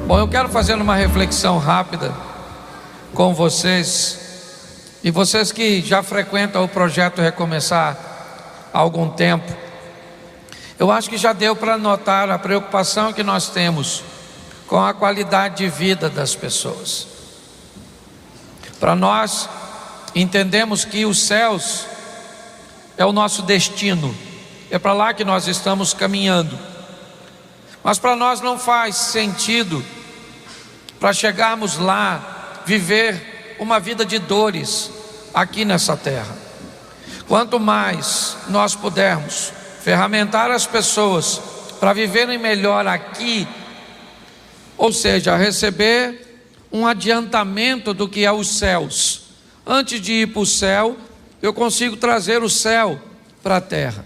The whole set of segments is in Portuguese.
Bom, eu quero fazer uma reflexão rápida com vocês, e vocês que já frequentam o projeto Recomeçar há algum tempo, eu acho que já deu para notar a preocupação que nós temos com a qualidade de vida das pessoas. Para nós, entendemos que os céus é o nosso destino, é para lá que nós estamos caminhando, mas para nós não faz sentido, para chegarmos lá, viver uma vida de dores aqui nessa terra. Quanto mais nós pudermos ferramentar as pessoas para viverem melhor aqui, ou seja, receber um adiantamento do que é os céus. Antes de ir para o céu, eu consigo trazer o céu para a terra.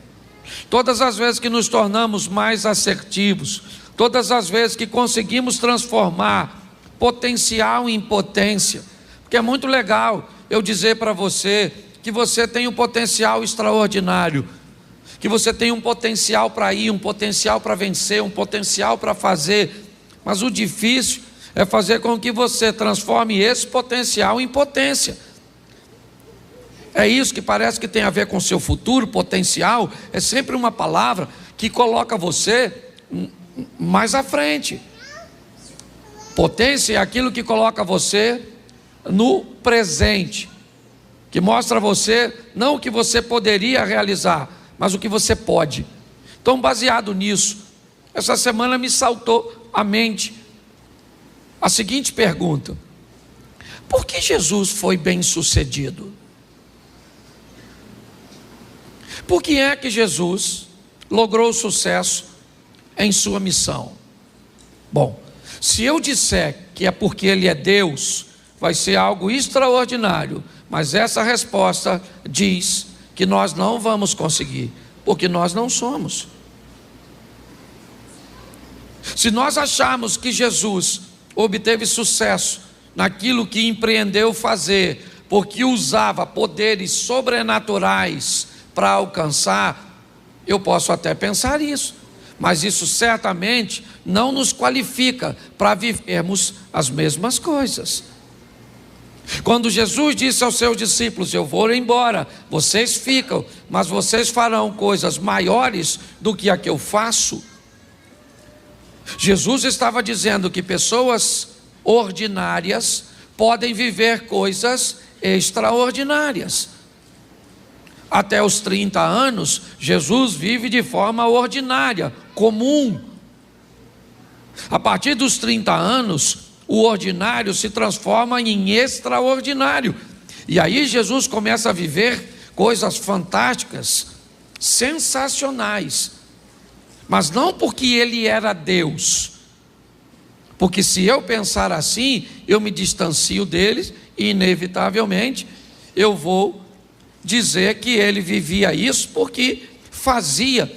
Todas as vezes que nos tornamos mais assertivos, todas as vezes que conseguimos transformar potencial em potência, porque é muito legal eu dizer para você que você tem um potencial extraordinário, que você tem um potencial para ir, um potencial para vencer, um potencial para fazer, mas o difícil é fazer com que você transforme esse potencial em potência. É isso que parece que tem a ver com o seu futuro. Potencial é sempre uma palavra que coloca você mais à frente. Potência é aquilo que coloca você no presente, que mostra a você não o que você poderia realizar, mas o que você pode. Então, baseado nisso, essa semana me saltou à mente a seguinte pergunta: por que Jesus foi bem sucedido? Por que é que Jesus logrou sucesso em sua missão? Bom, se eu disser que é porque Ele é Deus, vai ser algo extraordinário, mas essa resposta diz que nós não vamos conseguir, porque nós não somos. Se nós acharmos que Jesus obteve sucesso naquilo que empreendeu fazer, porque usava poderes sobrenaturais para alcançar, eu posso até pensar isso, mas isso certamente não nos qualifica para vivermos as mesmas coisas. Quando Jesus disse aos seus discípulos: eu vou embora, vocês ficam, mas vocês farão coisas maiores do que a que eu faço, Jesus estava dizendo que pessoas ordinárias podem viver coisas extraordinárias. Até os 30 anos, Jesus vive de forma ordinária, comum. A partir dos 30 anos, o ordinário se transforma em extraordinário. E aí Jesus começa a viver coisas fantásticas, sensacionais. Mas não porque ele era Deus, porque se eu pensar assim, eu me distancio deles e inevitavelmente eu vou dizer que ele vivia isso porque fazia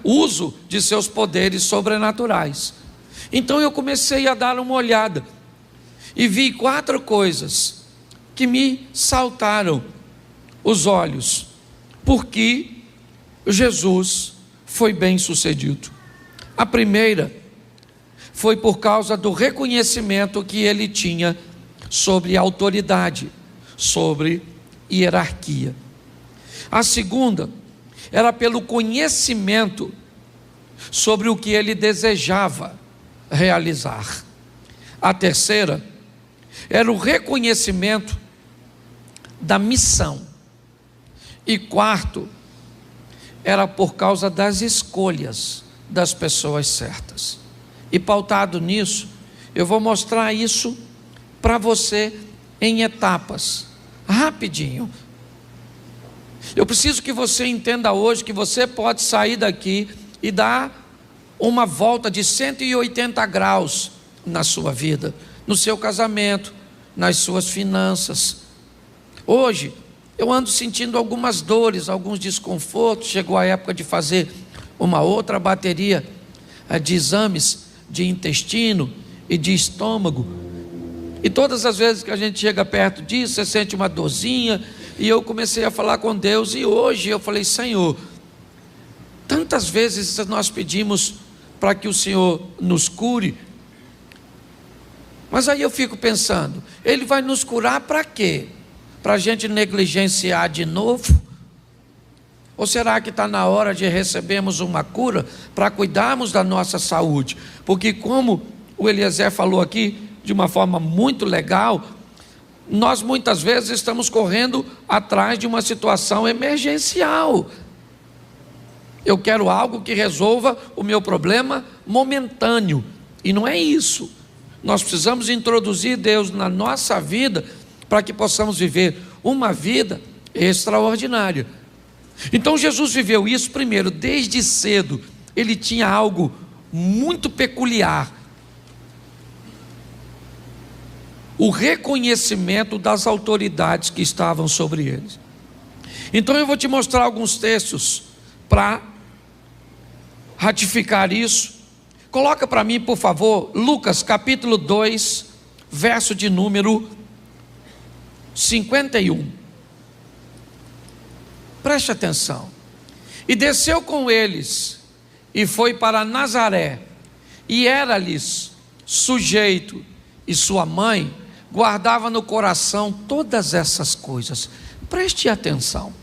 uso de seus poderes sobrenaturais. Então eu comecei a dar uma olhada e vi 4 coisas que me saltaram os olhos, porque Jesus foi bem sucedido. A primeira foi por causa do reconhecimento que ele tinha sobre autoridade, sobre hierarquia. A segunda era pelo conhecimento sobre o que ele desejava realizar. A terceira era o reconhecimento da missão. E quarto, era por causa das escolhas das pessoas certas. E pautado nisso, eu vou mostrar isso para você em etapas, rapidinho. Eu preciso que você entenda hoje que você pode sair daqui e dar uma volta de 180 graus na sua vida, no seu casamento, nas suas finanças. Hoje, eu ando sentindo algumas dores, alguns desconfortos. Chegou a época de fazer uma outra bateria de exames de intestino e de estômago. E todas as vezes que a gente chega perto disso, você sente uma dorzinha. E eu comecei a falar com Deus. E hoje eu falei: Senhor, tantas vezes nós pedimos para que o Senhor nos cure, Mas aí eu fico pensando, Ele vai nos curar para quê? Para a gente negligenciar de novo? Ou será que está na hora de recebermos uma cura para cuidarmos da nossa saúde? Porque como o Eliezer falou aqui de uma forma muito legal, nós muitas vezes estamos correndo atrás de uma situação emergencial. Eu quero algo que resolva o meu problema momentâneo, e não é isso. Nós precisamos introduzir Deus na nossa vida para que possamos viver uma vida extraordinária. Então Jesus viveu isso primeiro, desde cedo. Ele tinha algo muito peculiar: o reconhecimento das autoridades que estavam sobre eles. Então eu vou te mostrar alguns textos para ratificar isso. Coloca para mim, por favor, Lucas capítulo 2, verso de número 51. Preste atenção. E desceu com eles, e foi para Nazaré, e era-lhes sujeito, e sua mãe guardava no coração todas essas coisas. Preste atenção.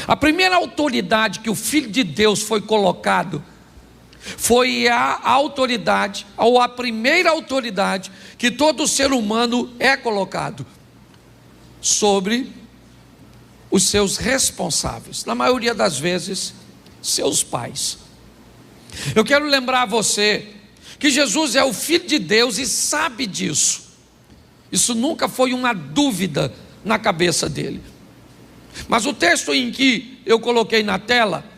A primeira autoridade que o Filho de Deus foi colocado, foi a autoridade, ou a primeira autoridade que todo ser humano é colocado sobre os seus responsáveis, na maioria das vezes, seus pais. Eu quero lembrar a você que Jesus é o Filho de Deus e sabe disso. Isso nunca foi uma dúvida na cabeça dele. Mas o texto em que eu coloquei na tela,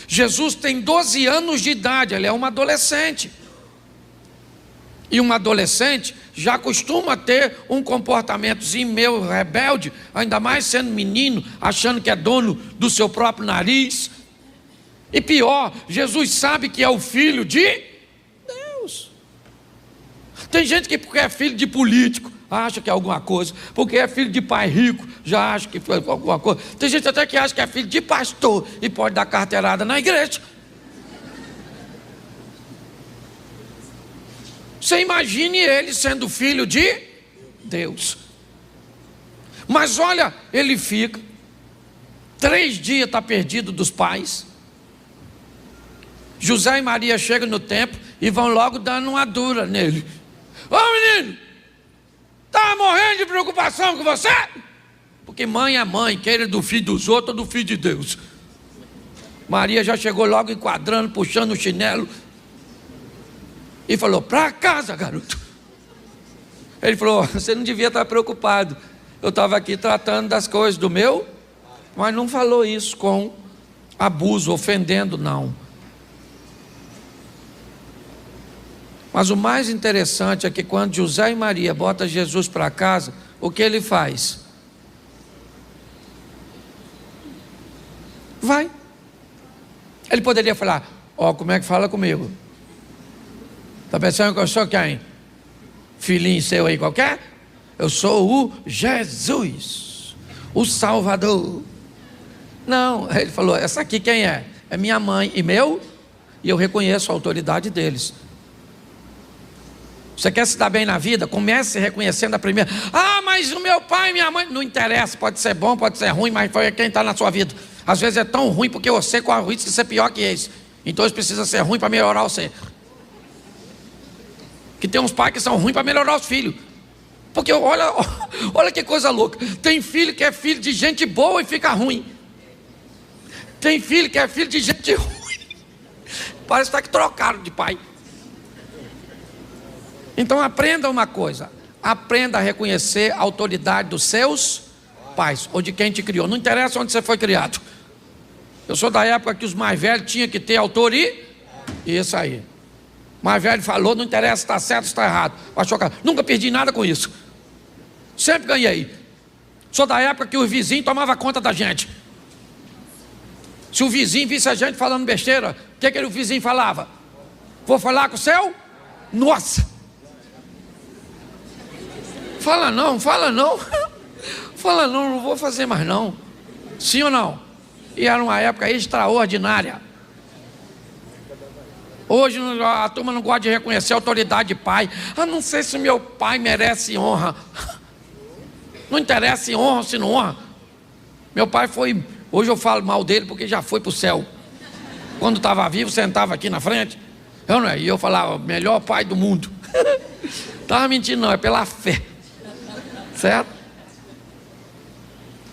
Jesus tem 12 anos de idade, ele é uma adolescente. E um adolescente já costuma ter um comportamentozinho meio rebelde, ainda mais sendo menino, achando que é dono do seu próprio nariz. E pior, Jesus sabe que é o Filho de Deus. Tem gente que, porque é filho de político, acha que é alguma coisa, porque é filho de pai rico, já acha que foi alguma coisa. Tem gente até que acha que é filho de pastor e pode dar carteirada na igreja. Você imagine ele sendo filho de Deus. Mas olha, ele fica 3 dias, está perdido dos pais. José e Maria chegam no templo e vão logo dando uma dura nele. Ô menino, está morrendo de preocupação com você? Porque mãe é mãe, queira do filho dos outros ou do filho de Deus. Maria já chegou logo enquadrando, puxando o chinelo e falou: para casa, garoto. Ele falou: você não devia estar preocupado, eu estava aqui tratando das coisas do meu. Mas não falou isso com abuso, ofendendo, não. Mas o mais interessante é que quando José e Maria botam Jesus para casa, o que ele faz? Vai. Ele poderia falar: ó, como é que fala comigo? Está pensando que eu sou quem? Filhinho seu aí qualquer? Eu sou o Jesus, o Salvador. Não, ele falou: essa aqui quem é? É minha mãe e meu, e eu reconheço a autoridade deles. Você quer se dar bem na vida? Comece reconhecendo a primeira. Ah, mas o meu pai e minha mãe. Não interessa, pode ser bom, pode ser ruim, mas foi quem está na sua vida. Às vezes é tão ruim porque você corre o risco de ser pior que eles. Então eles precisam ser ruim para melhorar você. Que tem uns pais que são ruins para melhorar os filhos. Porque olha que coisa louca. Tem filho que é filho de gente boa e fica ruim. Tem filho que é filho de gente ruim. Parece que trocaram de pai. Então aprenda uma coisa: aprenda a reconhecer a autoridade dos seus pais, ou de quem te criou. Não interessa onde você foi criado. Eu sou da época que os mais velhos tinham que ter autoridade. Isso aí. O mais velho falou, não interessa se está certo ou está errado. Nunca perdi nada com isso. Sempre ganhei. Sou da época que o vizinho tomava conta da gente. Se o vizinho visse a gente falando besteira, o que o vizinho falava? Vou falar com o seu? Nossa! Fala não, fala não. Fala não, não vou fazer mais não. Sim ou não? E era uma época extraordinária. Hoje a turma não gosta de reconhecer a autoridade de pai. Não sei se meu pai merece honra. Não interessa se honra ou se não honra. Meu pai foi, hoje eu falo mal dele porque já foi para o céu. Quando estava vivo, sentava aqui na frente. E eu falava, melhor pai do mundo. Estava mentindo não, é pela fé. Certo?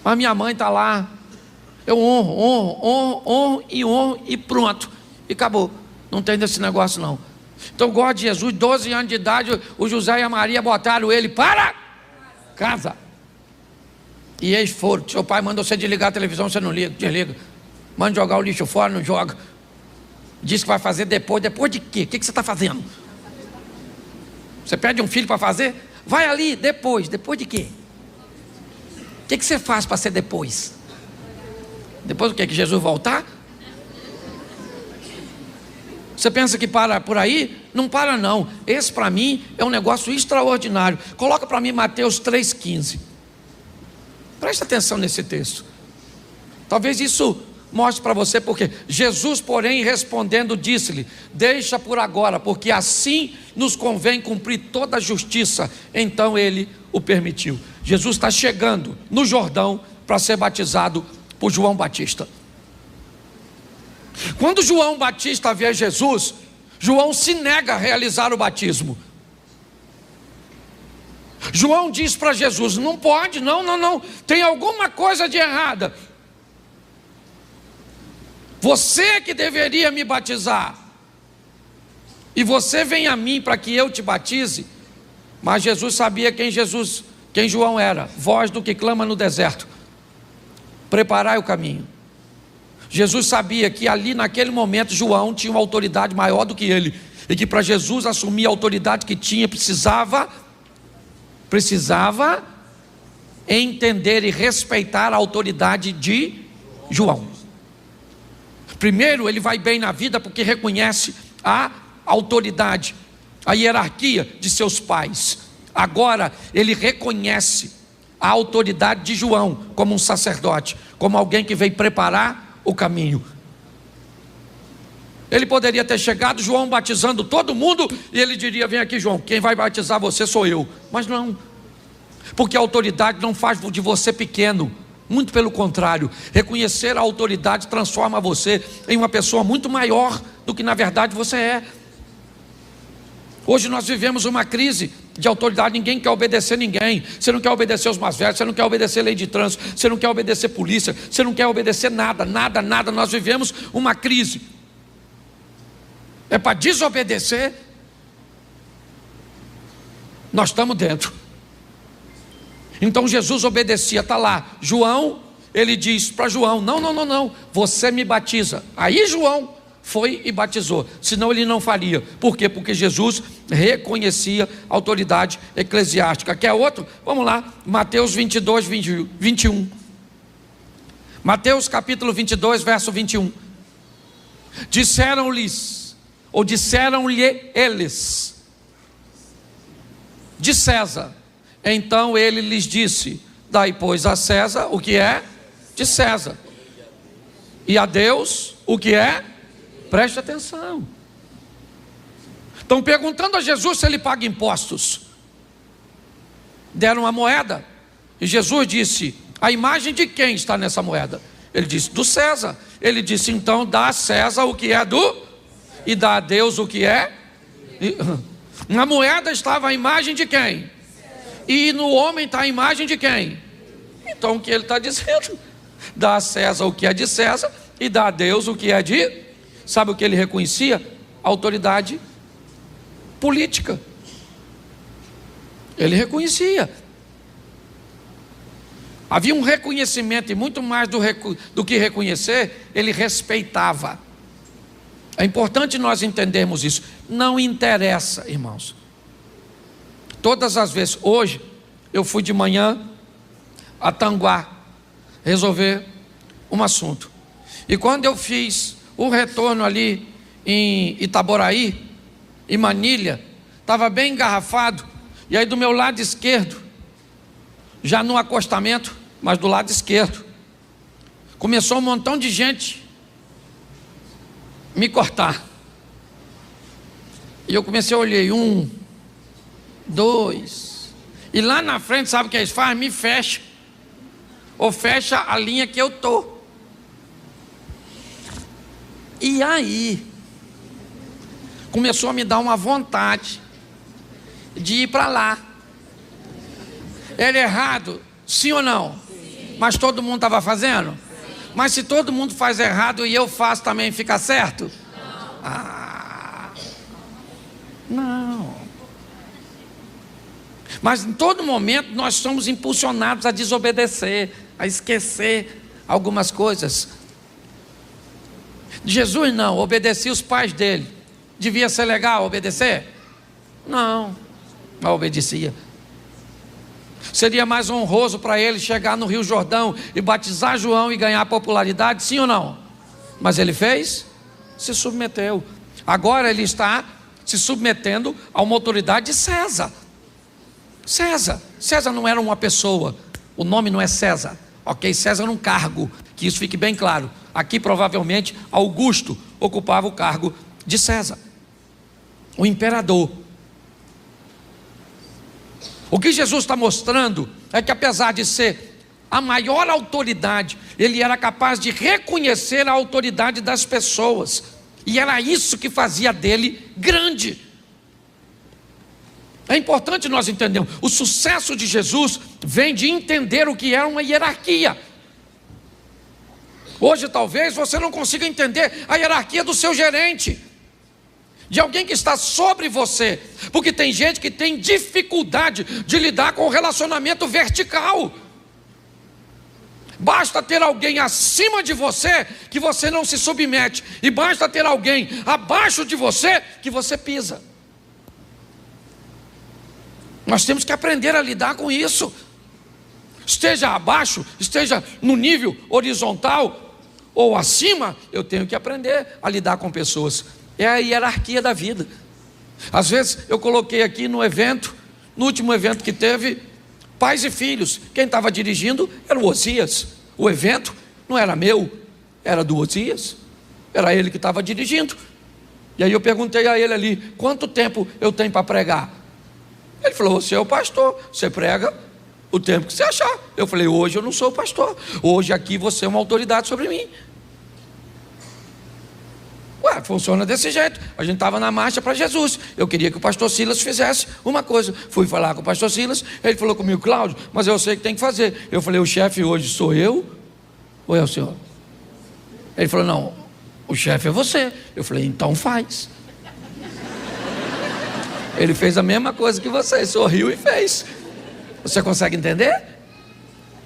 Mas minha mãe está lá. Eu honro e pronto. E acabou. Não tem desse negócio não. Então eu gosto de Jesus. 12 anos de idade, o José e a Maria botaram ele para casa. E eles foram. Seu pai manda você desligar a televisão, você não liga, desliga. Manda jogar o lixo fora, não joga. Diz que vai fazer depois. Depois de quê? O que você está fazendo? Você pede um filho para fazer? Vai ali, depois. Depois de quê? O que você faz para ser depois? Depois do quê? Que Jesus voltar? Você pensa que para por aí? Não para não. Esse para mim é um negócio extraordinário. Coloca para mim Mateus 3,15. Presta atenção nesse texto. Talvez isso mostre para você porque Jesus, porém, respondendo, disse-lhe: deixa por agora, porque assim nos convém cumprir toda a justiça. Então ele o permitiu. Jesus está chegando no Jordão para ser batizado por João Batista. Quando João Batista vê Jesus, João se nega a realizar o batismo. João diz para Jesus: não pode, não, tem alguma coisa de errada. Você que deveria me batizar, e você vem a mim para que eu te batize. Mas Jesus sabia quem João era: voz do que clama no deserto, preparai o caminho. Jesus sabia que ali naquele momento João tinha uma autoridade maior do que ele, e que para Jesus assumir a autoridade que tinha, precisava entender e respeitar a autoridade de João. Primeiro, ele vai bem na vida porque reconhece a autoridade, a hierarquia de seus pais. Agora ele reconhece a autoridade de João como um sacerdote, como alguém que veio preparar o caminho. Ele poderia ter chegado, João batizando todo mundo, e ele diria: vem aqui, João, quem vai batizar você sou eu. Mas não, porque a autoridade não faz de você pequeno, muito pelo contrário. Reconhecer a autoridade transforma você em uma pessoa muito maior do que na verdade você é. Hoje nós vivemos uma crise de autoridade. Ninguém quer obedecer ninguém. Você não quer obedecer os mais velhos, você não quer obedecer lei de trânsito, você não quer obedecer polícia, você não quer obedecer nada. Nós vivemos uma crise. É para desobedecer, nós estamos dentro. Então Jesus obedecia. Está lá João, ele diz para João: não, você me batiza. Aí João foi e batizou, senão ele não faria. Por quê? Porque Jesus reconhecia a autoridade eclesiástica. Quer outro? Vamos lá, Mateus 22, 21. Mateus capítulo 22, verso 21. Disseram-lhe eles: de César. Então ele lhes disse: dai pois a César o que é de César, e a Deus o que é. Preste atenção. Estão perguntando a Jesus se ele paga impostos. Deram uma moeda, e Jesus disse: a imagem de quem está nessa moeda? Ele disse: do César. Ele disse: então dá a César o que é do, e dá a Deus o que é. Na moeda estava a imagem de quem? E no homem está a imagem de quem? Então o que ele está dizendo? Dá a César o que é de César, e dá a Deus o que é de. Sabe o que ele reconhecia? A autoridade política. Ele reconhecia. Havia um reconhecimento, e muito mais do que reconhecer, ele respeitava. É importante nós entendermos isso. Não interessa, irmãos. Todas as vezes, hoje, eu fui de manhã a Tanguá resolver um assunto. E quando eu fiz o retorno ali em Itaboraí, em Manilha, estava bem engarrafado. E aí do meu lado esquerdo, já no acostamento, mas do lado esquerdo, começou um montão de gente me cortar. E eu comecei a olhar, 1, 2. E lá na frente, sabe o que eles fazem? Me fecha. Ou fecha a linha que eu tô. E aí, começou a me dar uma vontade de ir para lá. Era errado, sim ou não? Sim. Mas todo mundo estava fazendo? Sim. Mas se todo mundo faz errado e eu faço também, fica certo? Não. Não. Mas em todo momento nós somos impulsionados a desobedecer, a esquecer algumas coisas. Jesus não, obedecia os pais dele. Devia ser legal obedecer? Não, mas obedecia. Seria mais honroso para ele chegar no Rio Jordão e batizar João e ganhar popularidade, sim ou não? Mas ele fez? Se submeteu. Agora ele está se submetendo a uma autoridade de César. César não era uma pessoa, o nome não é César, ok? César era um cargo, que isso fique bem claro. Aqui provavelmente Augusto ocupava o cargo de César, o imperador. O que Jesus está mostrando é que apesar de ser a maior autoridade, ele era capaz de reconhecer a autoridade das pessoas, e era isso que fazia dele grande. É importante nós entendermos, o sucesso de Jesus vem de entender o que é uma hierarquia. Hoje talvez você não consiga entender a hierarquia do seu gerente, de alguém que está sobre você, porque tem gente que tem dificuldade de lidar com o relacionamento vertical. Basta ter alguém acima de você que você não se submete, e basta ter alguém abaixo de você que você pisa. Nós temos que aprender a lidar com isso. Esteja abaixo, esteja no nível horizontal ou acima, eu tenho que aprender a lidar com pessoas. É a hierarquia da vida. Às vezes eu coloquei aqui no evento, no último evento que teve, pais e filhos. Quem estava dirigindo era o Osias. O evento não era meu, era do Osias. Era ele que estava dirigindo. E aí eu perguntei a ele ali, quanto tempo eu tenho para pregar? Ele falou, você é o pastor, você prega o tempo que você achar. Eu falei, hoje eu não sou o pastor, hoje aqui você é uma autoridade sobre mim. Ué, funciona desse jeito. A gente estava na marcha para Jesus. Eu queria que o pastor Silas fizesse uma coisa. Fui falar com o pastor Silas, ele falou comigo, Cláudio, mas eu sei que tem que fazer. Eu falei, o chefe hoje sou eu ou é o senhor? Ele falou, não, o chefe é você. Eu falei, então faz. Ele fez a mesma coisa que você, sorriu e fez. Você consegue entender?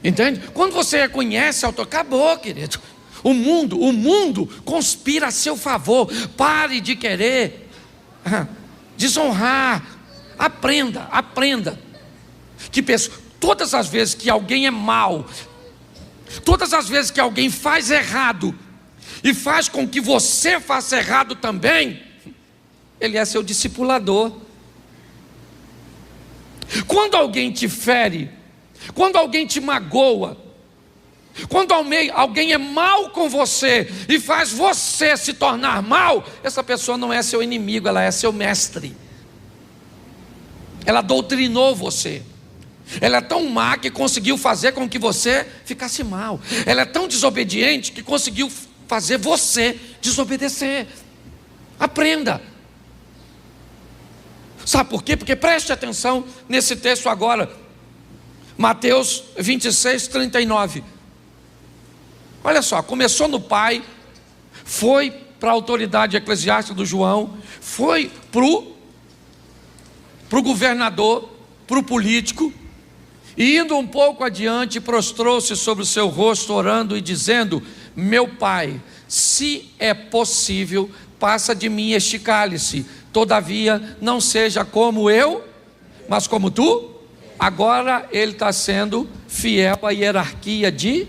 Entende? Quando você reconhece, acabou, querido. O mundo conspira a seu favor. Pare de querer desonrar. Aprenda. Que todas as vezes que alguém é mau, todas as vezes que alguém faz errado e faz com que você faça errado também, ele é seu discipulador. Quando alguém te fere, quando alguém te magoa, quando alguém é mal com você e faz você se tornar mal, essa pessoa não é seu inimigo, ela é seu mestre. Ela doutrinou você. Ela é tão má que conseguiu fazer com que você ficasse mal. Ela é tão desobediente que conseguiu fazer você desobedecer. Aprenda. Sabe por quê? Porque preste atenção nesse texto agora, Mateus 26, 39. Olha só, começou no pai, foi para a autoridade eclesiástica do João, foi para o governador, para o político, e indo um pouco adiante, prostrou-se sobre o seu rosto, orando e dizendo, meu pai, se é possível, passa de mim este cálice, todavia não seja como eu, mas como tu. Agora ele está sendo fiel à hierarquia de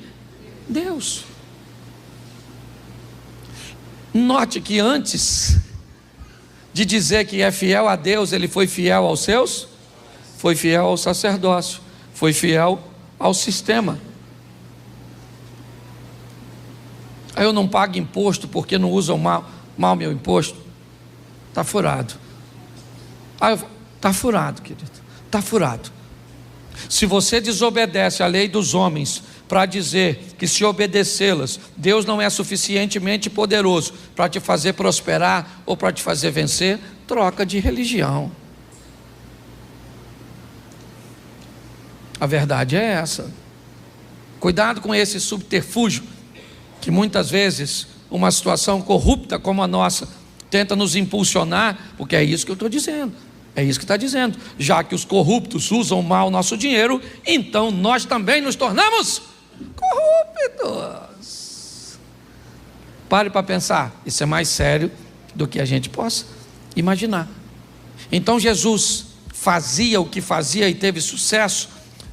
Deus. Note que antes de dizer que é fiel a Deus, ele foi fiel aos seus, foi fiel ao sacerdócio, foi fiel ao sistema. Aí eu não pago imposto porque não usam mal meu imposto. Está furado. Está furado, querido, está furado. Se você desobedece à lei dos homens para dizer que, se obedecê-las, Deus não é suficientemente poderoso para te fazer prosperar ou para te fazer vencer, troca de religião. A verdade é essa. Cuidado com esse subterfúgio que muitas vezes uma situação corrupta como a nossa tenta nos impulsionar, porque é isso que eu estou dizendo. É isso que está dizendo. Já que os corruptos usam mal o nosso dinheiro, então nós também nos tornamos corruptos. Pare para pensar. Isso é mais sério do que a gente possa imaginar. Então Jesus fazia o que fazia e teve sucesso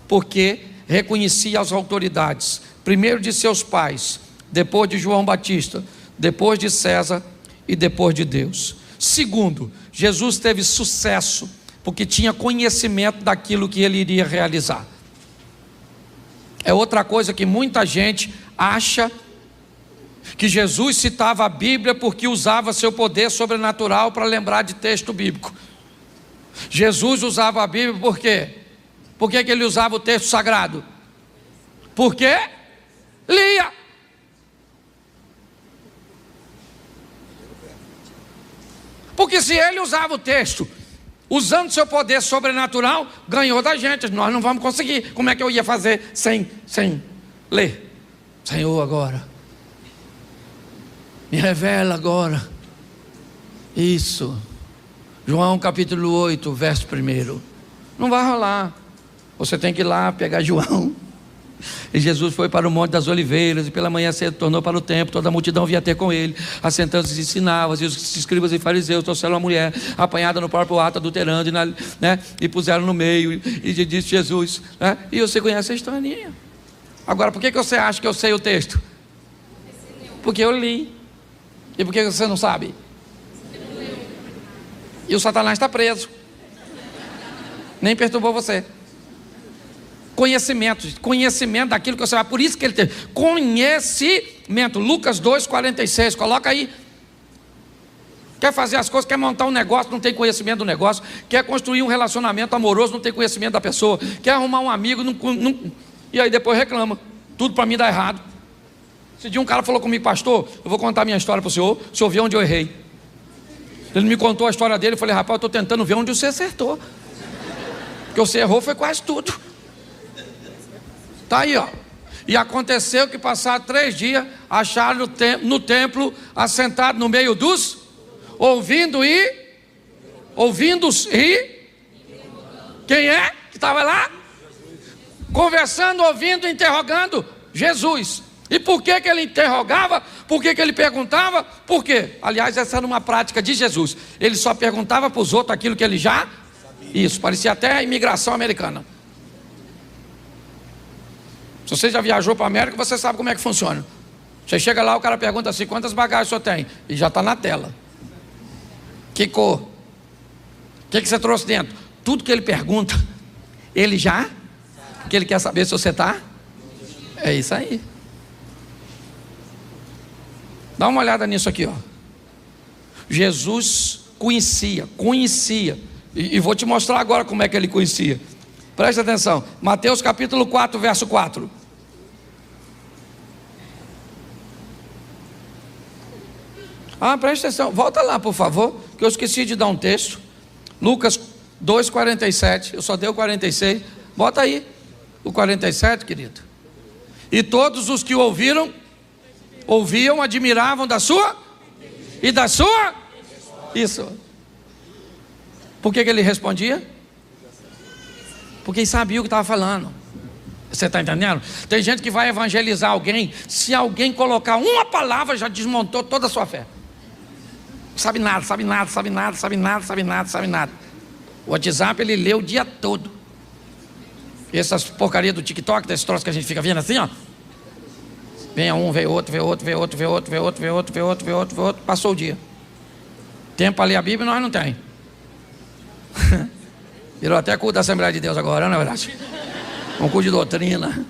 porque reconhecia as autoridades, primeiro de seus pais, depois de João Batista, depois de César e depois de Deus. Segundo, Jesus teve sucesso porque tinha conhecimento daquilo que ele iria realizar. É outra coisa que muita gente acha que Jesus citava a Bíblia porque usava seu poder sobrenatural para lembrar de texto bíblico. Jesus usava a Bíblia por quê? Por que ele usava o texto sagrado? Porque lia. Porque se ele usava o texto usando seu poder sobrenatural, ganhou da gente. Nós não vamos conseguir. Como é que eu ia fazer sem ler? Senhor, agora me revela agora isso. João capítulo 8, verso 1. Não vai rolar. Você tem que ir lá pegar João. E Jesus foi para o Monte das Oliveiras, e pela manhã cedo tornou para o templo. Toda a multidão vinha ter com ele, assentando-se e ensinava. E os escribas e fariseus trouxeram uma mulher apanhada no próprio ato, adulterando, e puseram no meio. E disse Jesus, e você conhece a historinha. Agora, por que você acha que eu sei o texto? Porque eu li. E por que você não sabe? E o Satanás está preso. Nem perturbou você. Conhecimento daquilo que você vai. Por isso que ele teve conhecimento. Lucas 2,46, coloca aí. Quer fazer as coisas, quer montar um negócio, não tem conhecimento do negócio. Quer construir um relacionamento amoroso, não tem conhecimento da pessoa. Quer arrumar um amigo, e aí depois reclama. Tudo para mim dá errado. Esse dia um cara falou comigo, pastor, eu vou contar minha história para o senhor vê onde eu errei. Ele me contou a história dele, eu falei, rapaz, eu estou tentando ver onde você acertou. Porque você errou foi quase tudo. Está aí, ó. E aconteceu que, passados 3 dias, acharam no templo, assentado no meio dos, ouvindo-os e quem é que estava lá? Conversando, ouvindo, interrogando Jesus. E por que ele interrogava? Por que ele perguntava? Por quê? Aliás, essa era uma prática de Jesus. Ele só perguntava para os outros aquilo que ele já sabia. Isso, parecia até a imigração americana. Se você já viajou para a América, você sabe como é que funciona. Você chega lá, o cara pergunta assim, quantas bagagens o senhor tem? E já está na tela. Que cor? O que você trouxe dentro? Tudo que ele pergunta, ele já, porque ele quer saber se você está. É isso aí. Dá uma olhada nisso aqui, ó. Jesus conhecia, e vou te mostrar agora como é que ele conhecia. Presta atenção, Mateus capítulo 4, verso 4. Presta atenção, volta lá por favor, que eu esqueci de dar um texto. Lucas 2,47, eu só dei o 46. Bota aí o 47, querido. E todos os que ouviam, admiravam da sua e da sua. Isso. Por que ele respondia? Porque ele sabia o que estava falando. Você está entendendo? Tem gente que vai evangelizar alguém, se alguém colocar uma palavra, já desmontou toda a sua fé. Sabe nada. O WhatsApp ele lê o dia todo. Essas porcarias do TikTok, desse troço que a gente fica vendo assim, ó. Vem um, vem outro, passou o dia. Tempo para ler a Bíblia nós não tem. Virou até culto da Assembleia de Deus agora, não é verdade? Um culto de doutrina.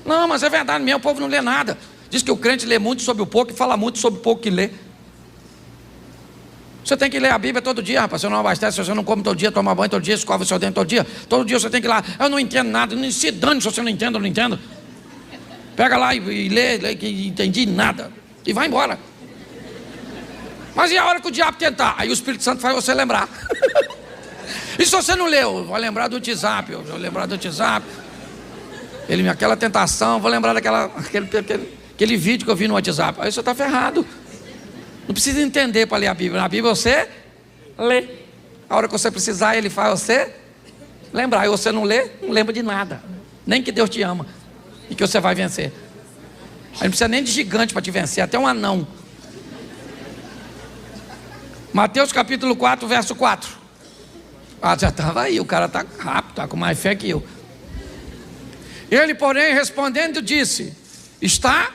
Não, mas é verdade mesmo, o povo não lê nada. Diz que o crente lê muito sobre o pouco e fala muito sobre o pouco que lê. Você tem que ler a Bíblia todo dia, rapaz. Você não abastece, você não come todo dia, toma banho todo dia, escova o seu dente todo dia. Todo dia você tem que ir lá. Eu não entendo nada, nem se dane se você não entende, eu não entendo. Pega lá e lê que entendi nada. E vai embora. Mas e a hora que o diabo tentar? Aí o Espírito Santo faz você lembrar. E se você não leu? Vou lembrar do WhatsApp, vou lembrar do WhatsApp. Aquela tentação, vou lembrar daquele vídeo que eu vi no WhatsApp. Aí você está ferrado. Não precisa entender para ler a Bíblia. Na Bíblia você lê. A hora que você precisar, ele faz você lembrar. E você não lê, não lembra de nada. Nem que Deus te ama e que você vai vencer. Aí não precisa nem de gigante para te vencer, até um anão. Mateus capítulo 4, verso 4. Já estava aí, o cara está rápido, está com mais fé que eu. Ele, porém, respondendo, disse: Está.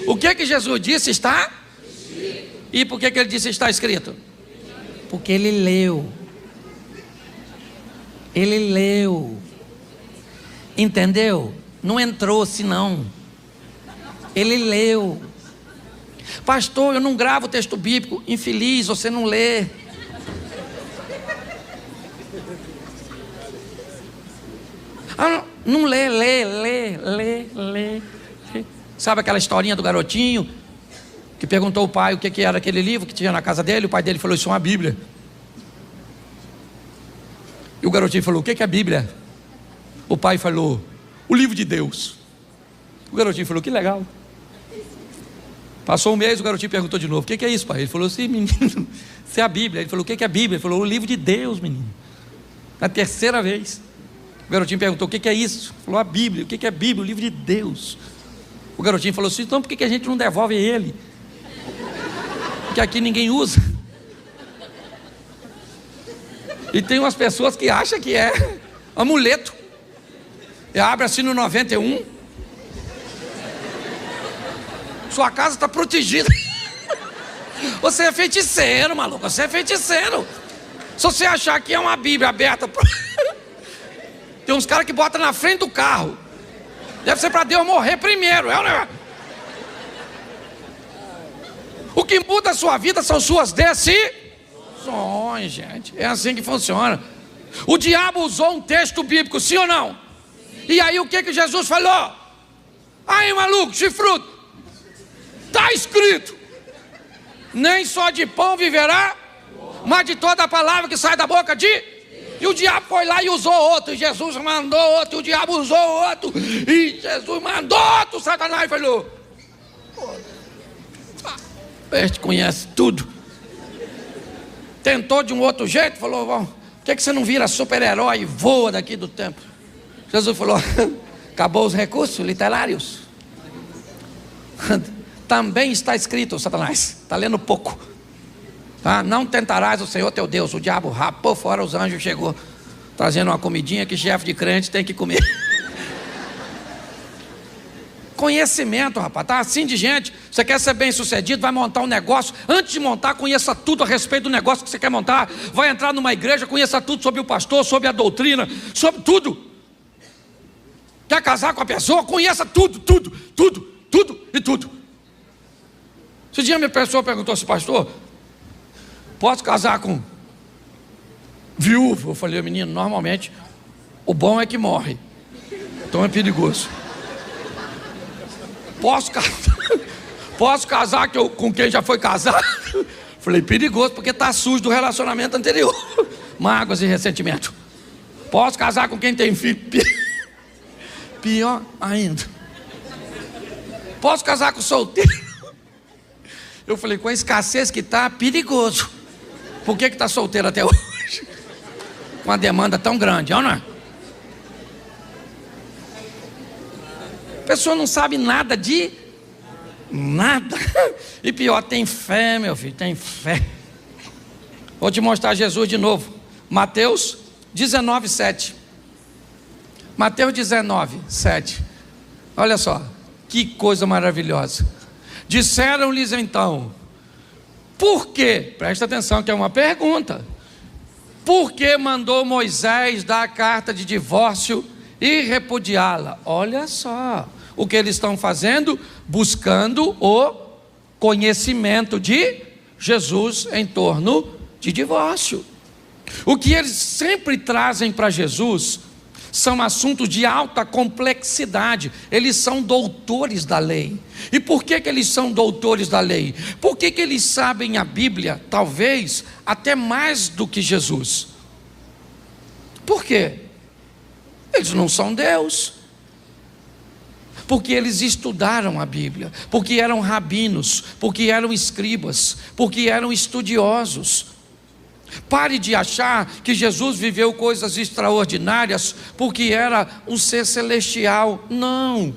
O que Jesus disse? Está. E por que ele disse está escrito? Porque ele leu. Ele leu. Entendeu? Não entrou senão. Ele leu. Pastor, eu não gravo texto bíblico. Infeliz, você não lê. Não lê. Sabe aquela historinha do garotinho que perguntou ao pai o que era aquele livro que tinha na casa dele? O pai dele falou: isso é uma Bíblia. E o garotinho falou: o que é a Bíblia? O pai falou: o livro de Deus. O garotinho falou: que legal. Passou um mês, o garotinho perguntou de novo: o que é isso, pai? Ele falou: sim, menino, isso é a Bíblia. Ele falou: o que é a Bíblia? Ele falou: o livro de Deus, menino. Na terceira vez, o garotinho perguntou: o que é isso? Ele falou: a Bíblia. O que é a Bíblia? O livro de Deus. O garotinho falou assim: então por que a gente não devolve ele? Porque aqui ninguém usa. E tem umas pessoas que acham que é amuleto. E abre assim no 91. Sua casa está protegida. Você é feiticeiro, maluco. Você é feiticeiro. Se você achar que é uma Bíblia aberta, tem uns caras que botam na frente do carro. Deve ser para Deus morrer primeiro. O que muda a sua vida são suas decisões, gente. É assim que funciona. O diabo usou um texto bíblico, sim ou não? E aí o que Jesus falou? Aí, maluco, chifrudo, está escrito: nem só de pão viverá, mas de toda a palavra que sai da boca de... E o diabo foi lá e usou outro, e Jesus mandou outro, e o diabo usou outro, e Jesus mandou outro. Satanás falou: este conhece tudo. Tentou de um outro jeito, falou: por que você não vira super-herói e voa daqui do templo? Jesus falou: acabou os recursos literários. Também está escrito, Satanás, está lendo pouco. Não tentarás o Senhor teu Deus. O diabo rapou fora os anjos, chegou trazendo uma comidinha que chefe de crente tem que comer. Conhecimento, rapaz, tá assim de gente. Você quer ser bem sucedido, vai montar um negócio. Antes de montar, conheça tudo a respeito do negócio que você quer montar. Vai entrar numa igreja, conheça tudo sobre o pastor, sobre a doutrina, sobre tudo. Quer casar com a pessoa, conheça tudo. Esse dia minha pessoa perguntou assim: pastor, posso casar com viúva? Eu falei: menino, normalmente o bom é que morre, então é perigoso. Posso casar com quem já foi casado? Falei: perigoso, porque está sujo do relacionamento anterior. Mágoas e ressentimento. Posso casar com quem tem filho? Pior ainda. Posso casar com solteiro? Eu falei: com a escassez que está, perigoso. Por que está solteiro até hoje? Com uma demanda tão grande, não é? A pessoa não sabe nada de nada. E pior, tem fé, meu filho, tem fé. Vou te mostrar Jesus de novo. Mateus 19, 7. Mateus 19, 7. Olha só, que coisa maravilhosa. Disseram-lhes então: por quê? Presta atenção que é uma pergunta. Por que mandou Moisés dar a carta de divórcio e repudiá-la? Olha só o que eles estão fazendo: buscando o conhecimento de Jesus em torno de divórcio. O que eles sempre trazem para Jesus são assuntos de alta complexidade. Eles são doutores da lei. E por que eles são doutores da lei? Por que eles sabem a Bíblia, talvez, até mais do que Jesus? Por quê? Eles não são Deus. Porque eles estudaram a Bíblia, porque eram rabinos, porque eram escribas, porque eram estudiosos. Pare de achar que Jesus viveu coisas extraordinárias porque era um ser celestial. Não.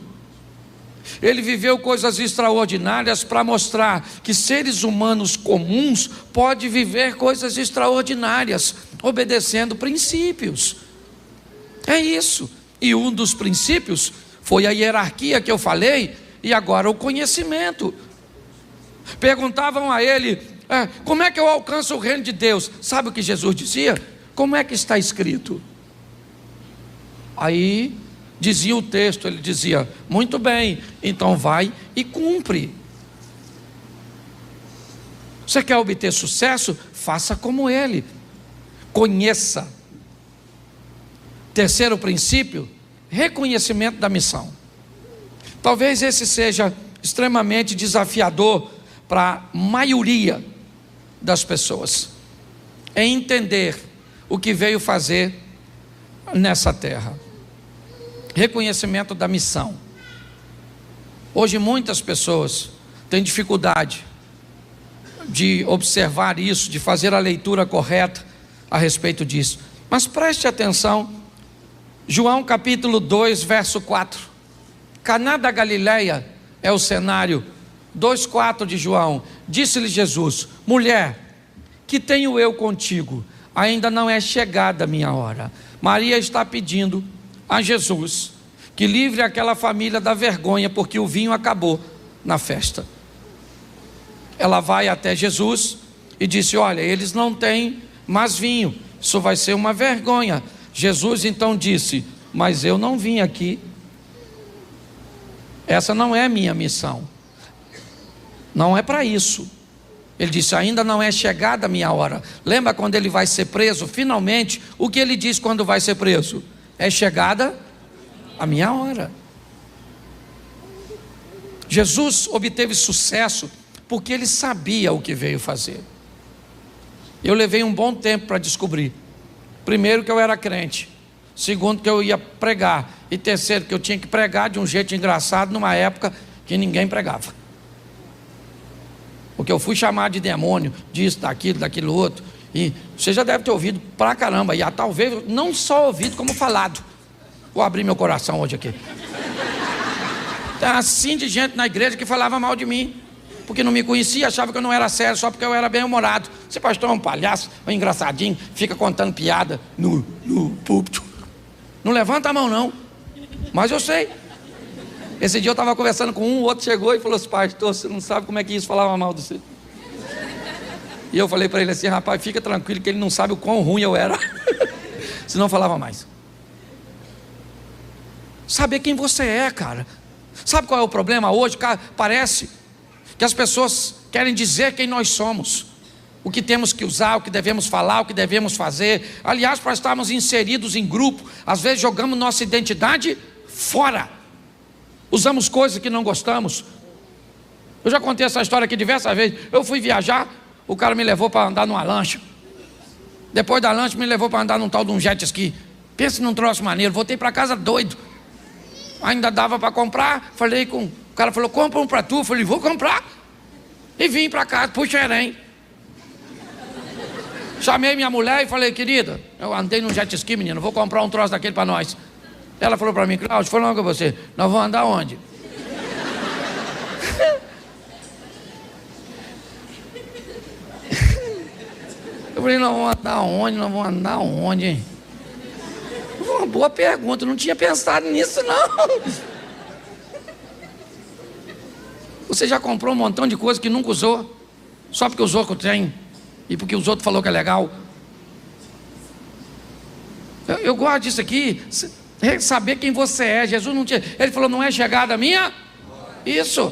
Ele viveu coisas extraordinárias para mostrar que seres humanos comuns podem viver coisas extraordinárias, obedecendo princípios. É isso. E um dos princípios foi a hierarquia que eu falei, e agora o conhecimento. Perguntavam a ele: como é que eu alcanço o reino de Deus? Sabe o que Jesus dizia? Como é que está escrito? Aí dizia o texto, ele dizia: muito bem, então vai e cumpre. Você quer obter sucesso? Faça como ele. Conheça. Terceiro princípio: reconhecimento da missão. Talvez esse seja extremamente desafiador para a maioria das pessoas, é entender o que veio fazer nessa terra. Reconhecimento da missão. Hoje muitas pessoas têm dificuldade de observar isso, de fazer a leitura correta a respeito disso. Mas preste atenção, João capítulo 2, verso 4. Caná da Galileia é o cenário. 2,4 de João. Disse-lhe Jesus: mulher, que tenho eu contigo? Ainda não é chegada a minha hora. Maria está pedindo a Jesus que livre aquela família da vergonha, porque o vinho acabou na festa. Ela vai até Jesus e disse: olha, eles não têm mais vinho, isso vai ser uma vergonha. Jesus então disse: mas eu não vim aqui, essa não é a minha missão, não é para isso. Ele disse: ainda não é chegada a minha hora. Lembra quando ele vai ser preso? Finalmente, o que ele diz quando vai ser preso? É chegada a minha hora. Jesus obteve sucesso porque ele sabia o que veio fazer. Eu levei um bom tempo para descobrir. Primeiro, que eu era crente. Segundo, que eu ia pregar. E terceiro, que eu tinha que pregar de um jeito engraçado numa época que ninguém pregava. Porque eu fui chamado de demônio, disso, daquilo outro. E você já deve ter ouvido pra caramba. E talvez não só ouvido, como falado. Vou abrir meu coração hoje aqui. Tem assim de gente na igreja que falava mal de mim, porque não me conhecia, achava que eu não era sério, só porque eu era bem-humorado. Esse pastor é um palhaço, um engraçadinho, fica contando piada no púlpito. Não levanta a mão não, mas eu sei. Esse dia eu estava conversando com um, o outro chegou e falou assim: pastor, você não sabe como é que isso falava mal de você. E eu falei para ele assim: rapaz, fica tranquilo que ele não sabe o quão ruim eu era. Senão falava mais. Saber quem você é, cara. Sabe qual é o problema hoje? Cara, parece que as pessoas querem dizer quem nós somos, o que temos que usar, o que devemos falar, o que devemos fazer. Aliás, para estarmos inseridos em grupo, às vezes jogamos nossa identidade fora, usamos coisas que não gostamos. Eu já contei essa história aqui diversas vezes. Eu fui viajar, o cara me levou para andar numa lancha. Depois da lancha me levou para andar num tal de um jet ski. Pensa num troço maneiro. Voltei para casa doido. Ainda dava para comprar. Falei com o cara, falou: compra um para tu. Falei: vou comprar. E vim para casa, pro Xerém. Chamei minha mulher e falei: querida, eu andei num jet ski, menino, vou comprar um troço daquele para nós. Ela falou para mim: Cláudio, falando com você, nós vamos andar onde? Eu falei: nós vamos andar onde? Nós vamos andar onde, hein? Uma boa pergunta, eu não tinha pensado nisso não. Você já comprou um montão de coisa que nunca usou, só porque os outros têm e porque os outros falaram que é legal? Eu gosto disso aqui, saber quem você é. Jesus não tinha, ele falou: não é chegada a minha? Isso,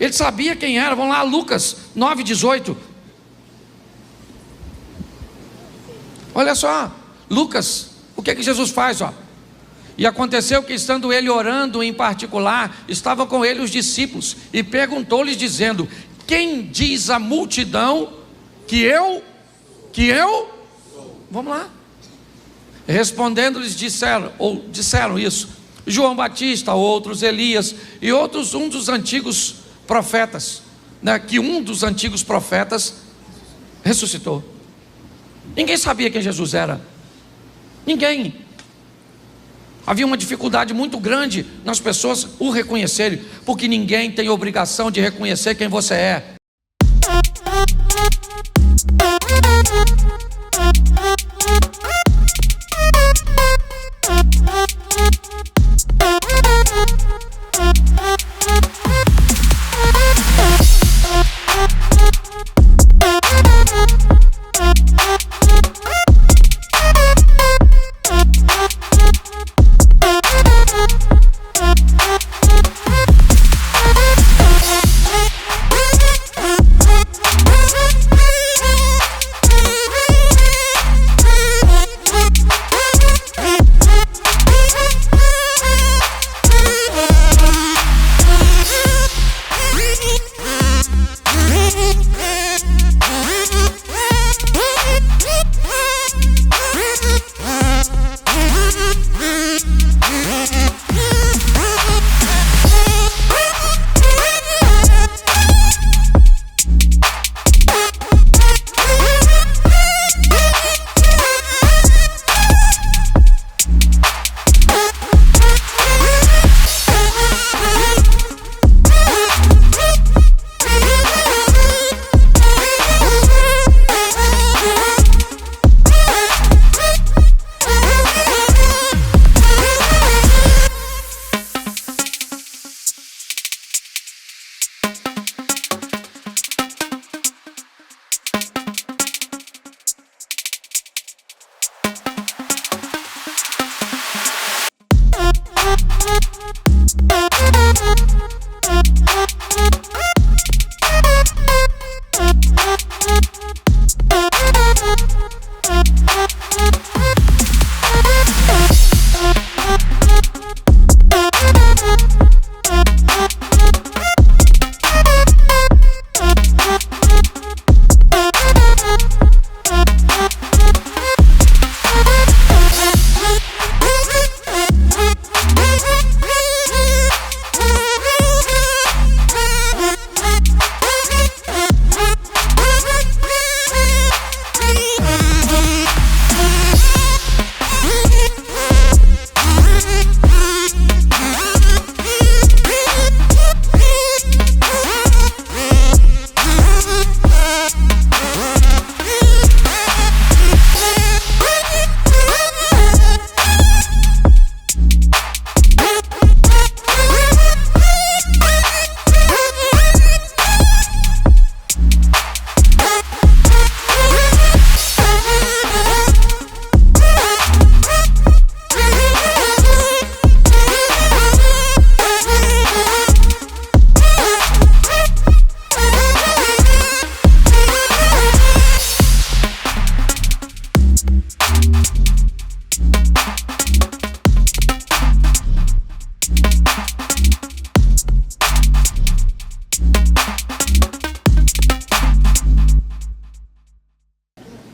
ele sabia quem era. Vamos lá, Lucas 9,18. Olha só, Lucas, o que Jesus faz? E aconteceu que, estando ele orando em particular, estavam com ele os discípulos, e perguntou-lhes dizendo: quem diz a multidão que eu? Vamos lá. Respondendo-lhes disseram isso: João Batista, outros Elias, e outros um dos antigos profetas, né, que um dos antigos profetas ressuscitou. Ninguém sabia quem Jesus era. Ninguém. Havia uma dificuldade muito grande nas pessoas o reconhecerem, porque ninguém tem obrigação de reconhecer quem você é.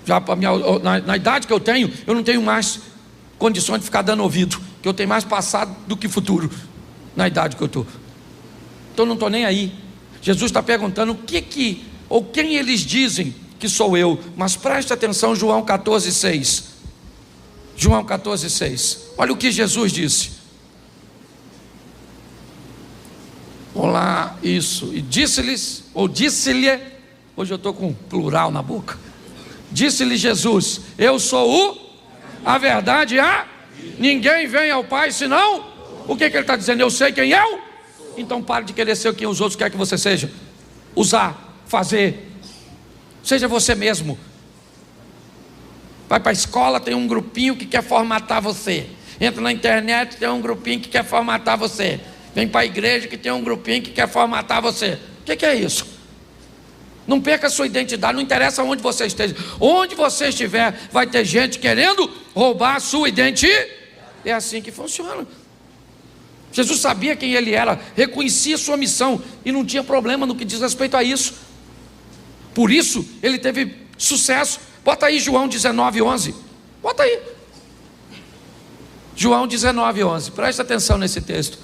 Já na idade que eu tenho, eu não tenho mais condições de ficar dando ouvido, que eu tenho mais passado do que futuro, na idade que eu estou. Então não estou nem aí. Jesus está perguntando quem eles dizem que sou eu. Mas preste atenção, João 14,6. João 14,6. Olha o que Jesus disse. Olá, isso. E disse-lhes, ou disse-lhe, hoje eu estou com plural na boca. Disse-lhe Jesus: eu sou a verdade, ninguém vem ao Pai senão. O que ele está dizendo? Eu sei quem eu. Então pare de querer ser quem os outros querem que você seja. Usar, fazer. Seja você mesmo. Vai para a escola, tem um grupinho que quer formatar você. Entra na internet, tem um grupinho que quer formatar você. Vem para a igreja que tem um grupinho que quer formatar você. O que é isso? Não perca a sua identidade, não interessa onde você esteja. Onde você estiver, vai ter gente querendo roubar a sua identidade. É assim que funciona. Jesus sabia quem ele era, reconhecia sua missão e não tinha problema no que diz respeito a isso. Por isso, ele teve sucesso. Bota aí João 19:11. Bota aí. João 19:11. Presta atenção nesse texto.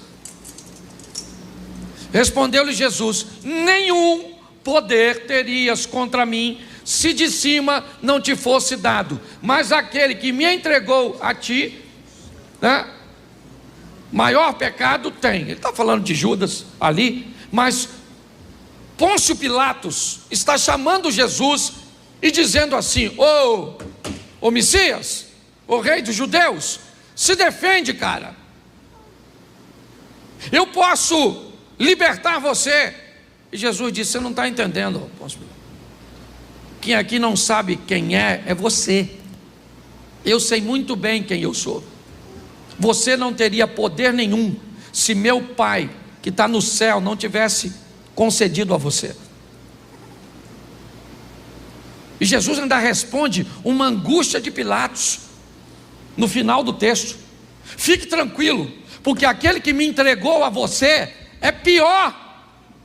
Respondeu-lhe Jesus: nenhum poder terias contra mim, se de cima não te fosse dado. Mas aquele que me entregou a ti, né, maior pecado tem. Ele está falando de Judas ali, mas Pôncio Pilatos está chamando Jesus e dizendo assim: ô Messias, o rei dos judeus, se defende, cara. Eu posso libertar você. E Jesus disse: você não está entendendo, Pôncio Pilatos. Quem aqui não sabe quem é você. Eu sei muito bem quem eu sou. Você não teria poder nenhum se meu Pai, que está no céu, não tivesse concedido a você. E Jesus ainda responde uma angústia de Pilatos no final do texto: fique tranquilo, porque aquele que me entregou a você é pior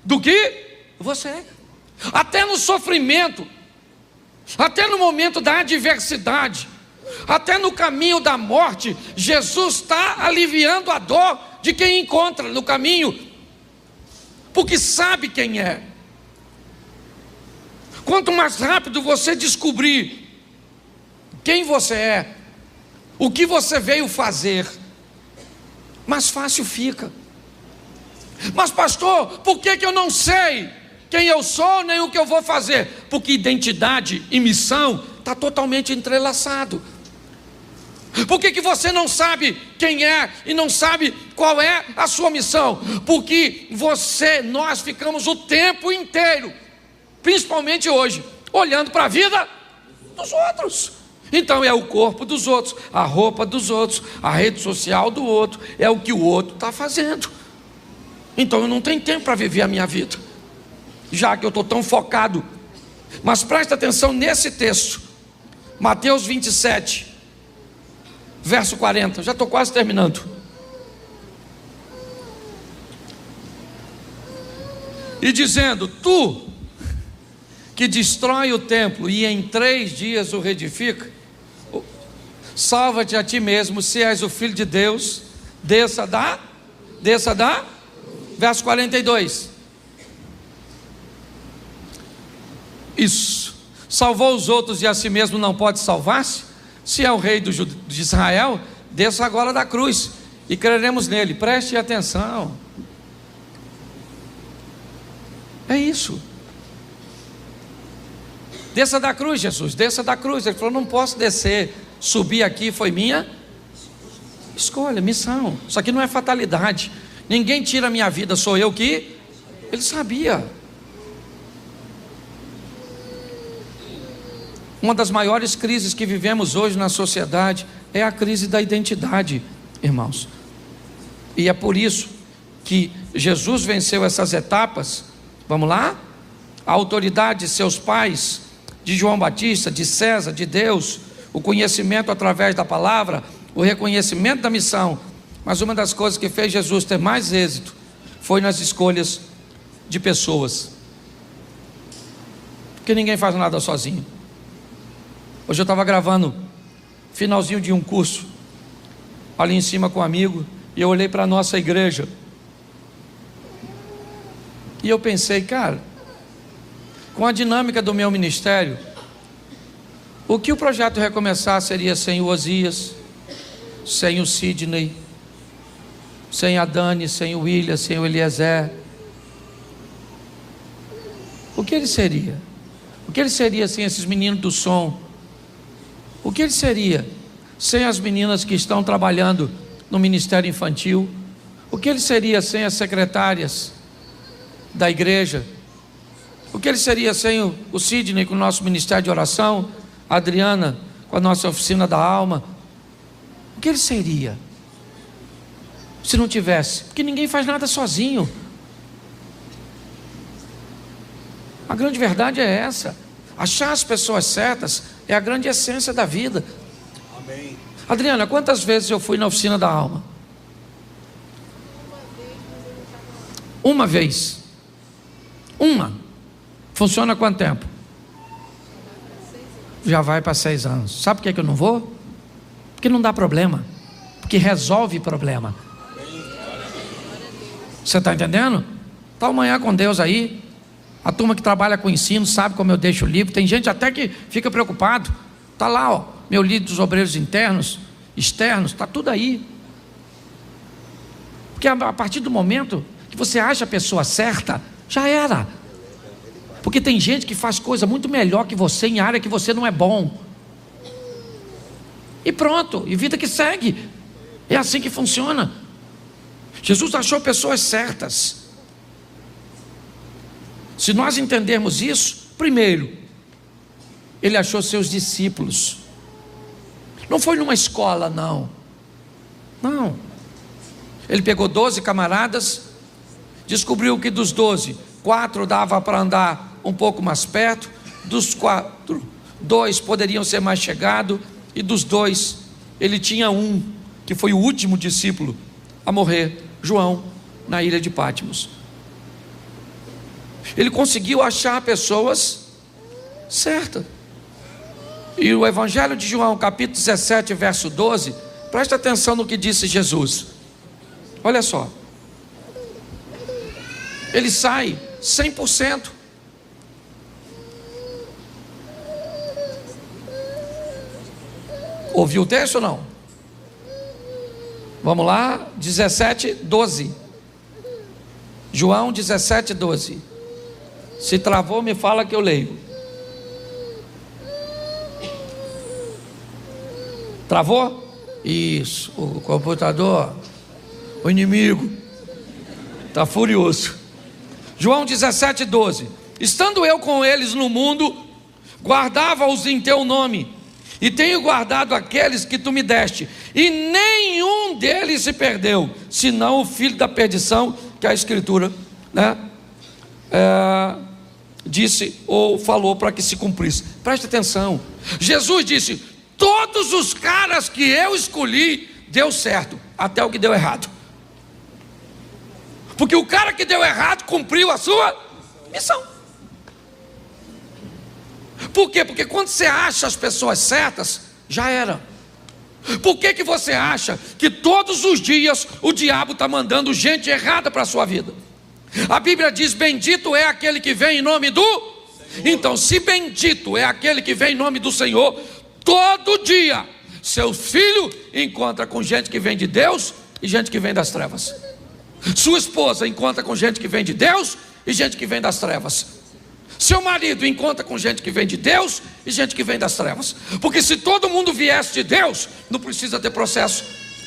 do que você. Até no sofrimento, até no momento da adversidade, até no caminho da morte, Jesus está aliviando a dor de quem encontra no caminho, porque sabe quem é. Quanto mais rápido você descobrir quem você é, o que você veio fazer, mais fácil fica. Mas pastor, por que eu não sei quem eu sou, nem o que eu vou fazer? Porque identidade e missão está totalmente entrelaçado. Por que você não sabe quem é e não sabe qual é a sua missão? Porque nós ficamos o tempo inteiro, principalmente hoje, olhando para a vida dos outros. Então é o corpo dos outros, a roupa dos outros, a rede social do outro, é o que o outro está fazendo. Então eu não tenho tempo para viver a minha vida, já que eu estou tão focado. Mas presta atenção nesse texto, Mateus 27, verso 40, já estou quase terminando. E dizendo: tu que destrói o templo e em 3 dias o reedifica, salva-te a ti mesmo, se és o Filho de Deus, desça da, verso 42. Isso. Salvou os outros e a si mesmo não pode salvar-se? Se é o rei de Israel, desça agora da cruz e creremos nele. Preste atenção. É isso. Desça da cruz, Jesus, desça da cruz. Ele falou: não posso descer, subir aqui foi minha escolha, missão. Isso aqui não é fatalidade. Ninguém tira a minha vida, sou eu que... Ele sabia. Uma das maiores crises que vivemos hoje na sociedade é a crise da identidade, irmãos. E é por isso que Jesus venceu essas etapas. Vamos lá? A autoridade de seus pais, de João Batista, de César, de Deus, o conhecimento através da palavra, o reconhecimento da missão. Mas uma das coisas que fez Jesus ter mais êxito foi nas escolhas de pessoas. Porque ninguém faz nada sozinho. Hoje eu estava gravando finalzinho de um curso ali em cima com um amigo, e eu olhei para a nossa igreja e eu pensei: cara, com a dinâmica do meu ministério, o que o projeto Recomeçar seria sem o Osias, sem o Sidney, sem a Dani, sem o William, sem o Eliezer? O que ele seria? O que ele seria sem esses meninos do som? O que ele seria sem as meninas que estão trabalhando no ministério infantil? O que ele seria sem as secretárias da igreja? O que ele seria sem o Sidney com o nosso ministério de oração, a Adriana com a nossa oficina da alma? O que ele seria se não tivesse? Porque ninguém faz nada sozinho. A grande verdade é essa. Achar as pessoas certas é a grande essência da vida. Amém. Adriana, quantas vezes eu fui na oficina da alma? Uma vez. Uma. Funciona há quanto tempo? Já vai para 6 anos. Sabe por que eu não vou? Porque não dá problema. Porque resolve problema. Você está entendendo? Está amanhã com Deus aí. A turma que trabalha com ensino sabe como eu deixo o livro. Tem gente até que fica preocupado. Está lá, ó, meu livro dos obreiros internos, externos, está tudo aí. Porque a partir do momento que você acha a pessoa certa, já era. Porque tem gente que faz coisa muito melhor que você em área que você não é bom. E pronto, e vida que segue. É assim que funciona. Jesus achou pessoas certas. Se nós entendermos isso, primeiro, ele achou seus discípulos. Não foi numa escola, não. Não. Ele pegou 12 camaradas, descobriu que dos 12, 4 dava para andar um pouco mais perto, dos 4, 2 poderiam ser mais chegados, e dos 2, ele tinha um, que foi o último discípulo a morrer, João, na ilha de Patmos. Ele conseguiu achar pessoas certas. E o Evangelho de João, capítulo 17, verso 12, presta atenção no que disse Jesus. Olha só. Ele sai 100%. Ouviu o texto ou não? Vamos lá, 17, 12. João 17, 12. Se travou, me fala que eu leio. Travou? Isso, o computador, o inimigo está furioso. João 17, 12. Estando eu com eles no mundo, guardava-os em teu nome, e tenho guardado aqueles que tu me deste, e nenhum deles se perdeu, senão o filho da perdição, que a Escritura, né, disse ou falou para que se cumprisse. Preste atenção. Jesus disse: todos os caras que eu escolhi deu certo, até o que deu errado. Porque o cara que deu errado cumpriu a sua missão. Por quê? Porque quando você acha as pessoas certas, já era. Por que você acha que todos os dias o diabo está mandando gente errada para a sua vida? A Bíblia diz: bendito é aquele que vem em nome do Senhor. Então, se bendito é aquele que vem em nome do Senhor, todo dia seu filho encontra com gente que vem de Deus e gente que vem das trevas. Sua esposa encontra com gente que vem de Deus e gente que vem das trevas. Seu marido encontra com gente que vem de Deus e gente que vem das trevas. Porque se todo mundo viesse de Deus, não precisa ter processo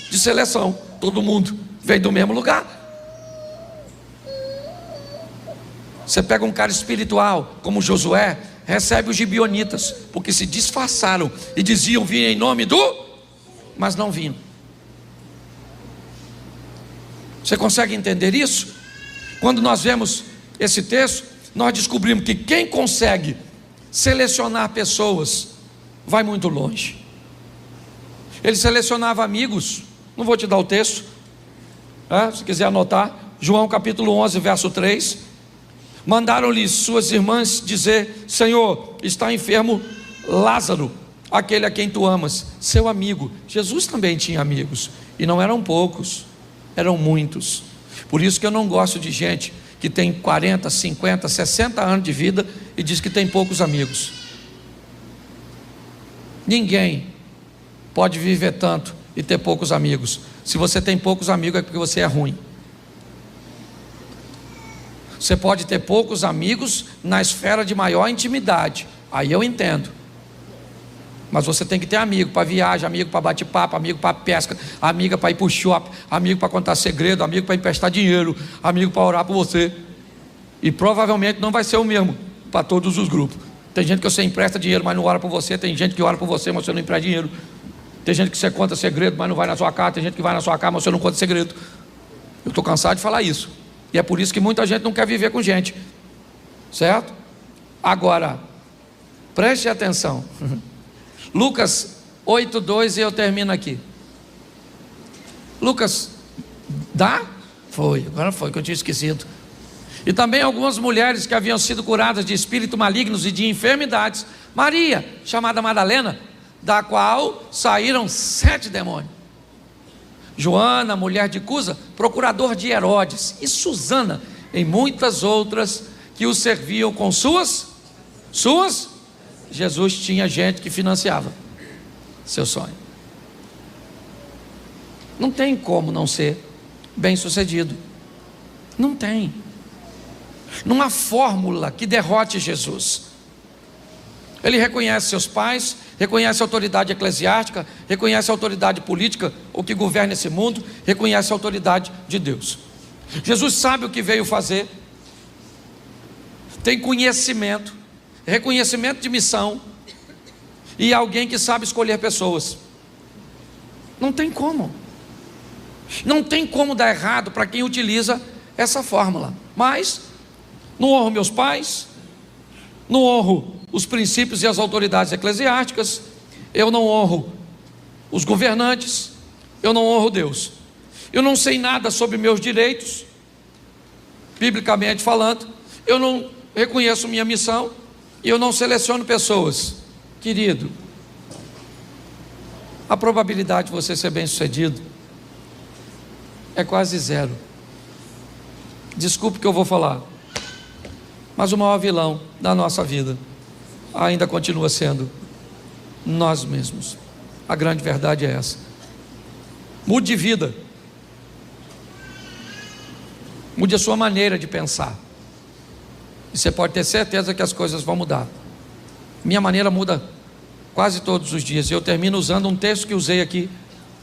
de seleção. Todo mundo vem do mesmo lugar. Você pega um cara espiritual como Josué, recebe os gibeonitas, porque se disfarçaram e diziam vir em nome do, mas não vinham. Você consegue entender isso? Quando nós vemos esse texto, nós descobrimos que quem consegue selecionar pessoas vai muito longe. Ele selecionava amigos. Não vou te dar o texto, se quiser anotar. João capítulo 11, verso 3. Mandaram-lhe suas irmãs dizer: Senhor, está enfermo Lázaro, aquele a quem tu amas, seu amigo. Jesus também tinha amigos, e não eram poucos, eram muitos. Por isso que eu não gosto de gente que tem 40, 50, 60 anos de vida e diz que tem poucos amigos. Ninguém pode viver tanto e ter poucos amigos. Se você tem poucos amigos é porque você é ruim. Você pode ter poucos amigos na esfera de maior intimidade, aí eu entendo. Mas você tem que ter amigo para viagem, amigo para bate-papo, amigo para pesca, amiga para ir para o shopping, amigo para contar segredo, amigo para emprestar dinheiro, amigo para orar por você. E provavelmente não vai ser o mesmo para todos os grupos. Tem gente que você empresta dinheiro, mas não ora por você. Tem gente que ora por você, mas você não empresta dinheiro. Tem gente que você conta segredo, mas não vai na sua casa. Tem gente que vai na sua casa, mas você não conta segredo. Eu estou cansado de falar isso. E é por isso que muita gente não quer viver com gente, certo? Agora, preste atenção. Lucas 8:2 e eu termino aqui. Lucas, dá? Foi, agora foi que eu tinha esquecido. E também algumas mulheres que haviam sido curadas de espíritos malignos e de enfermidades. Maria, chamada Madalena, da qual saíram 7 demônios. Joana, mulher de Cusa, procurador de Herodes. E Susana, e muitas outras que o serviam com suas. Jesus tinha gente que financiava seu sonho. Não tem como não ser bem sucedido. Não tem. Não há fórmula que derrote Jesus. Ele reconhece seus pais, reconhece a autoridade eclesiástica, reconhece a autoridade política, o que governa esse mundo, reconhece a autoridade de Deus. Jesus sabe o que veio fazer, tem conhecimento, reconhecimento de missão, e alguém que sabe escolher pessoas. Não tem como. Não tem como dar errado para quem utiliza essa fórmula. Mas não honro meus pais, não honro os princípios e as autoridades eclesiásticas, eu não honro os governantes, eu não honro Deus, eu não sei nada sobre meus direitos, biblicamente falando, eu não reconheço minha missão e eu não seleciono pessoas. Querido, a probabilidade de você ser bem sucedido é quase zero. Desculpe o que eu vou falar, mas o maior vilão da nossa vida ainda continua sendo nós mesmos. A grande verdade é essa. Mude de vida, mude a sua maneira de pensar, e você pode ter certeza que as coisas vão mudar. Minha maneira muda quase todos os dias, e eu termino usando um texto que usei aqui